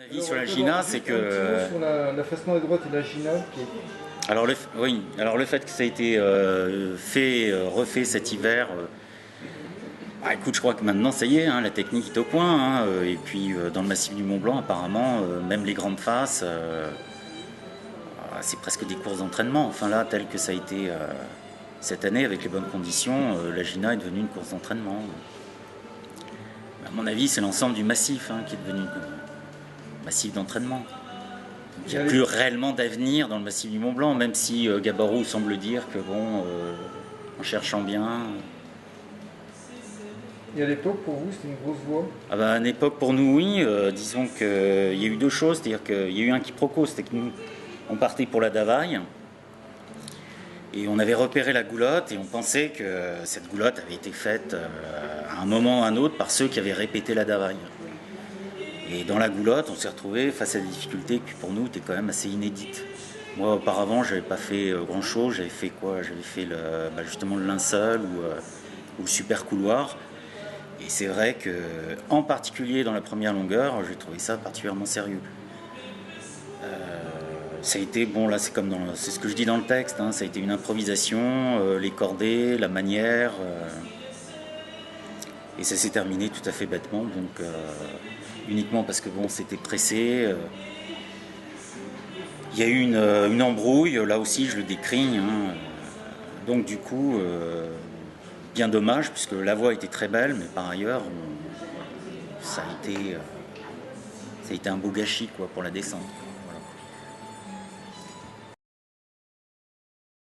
Mon avis sur la Gina, c'est que. Sur la façon de droite et la Gina, qui est... Oui, alors le fait que ça a été refait cet hiver, bah, écoute, je crois que maintenant ça y est, hein, la technique est au point, hein, et puis dans le massif du Mont Blanc, apparemment, même les grandes faces, c'est presque des courses d'entraînement. Enfin là, tel que ça a été cette année, avec les bonnes conditions, la Gina est devenue une course d'entraînement. À mon avis, c'est l'ensemble du massif, hein, qui est devenu un massif d'entraînement. Il n'y a plus réellement d'avenir dans le massif du Mont Blanc, même si Gabarou semble dire que bon, en cherchant bien. Et à l'époque, pour vous, c'était une grosse voie? Ah bah, à une époque, pour nous, oui. Disons qu'il y a eu deux choses, c'est-à-dire qu'il y a eu un quiproquo, c'était que nous, on partait pour la Davaille, et on avait repéré la goulotte, et on pensait que cette goulotte avait été faite à un moment ou à un autre par ceux qui avaient répété la Davaille. Et dans la goulotte, on s'est retrouvé face à des difficultés qui pour nous étaient quand même assez inédites. Moi, auparavant, j'avais pas fait grand-chose. J'avais fait quoi? J'avais fait justement le linceul ou le super couloir. Et c'est vrai que, en particulier dans la première longueur, j'ai trouvé ça particulièrement sérieux. Ça a été, bon là c'est ce que je dis dans le texte, hein, ça a été une improvisation, les cordées, la manière, et ça s'est terminé tout à fait bêtement, donc uniquement parce que bon c'était pressé. Il y a eu une embrouille, là aussi je le décris, hein, donc du coup bien dommage puisque la voie était très belle, mais par ailleurs ça a été un beau gâchis quoi, pour la descente.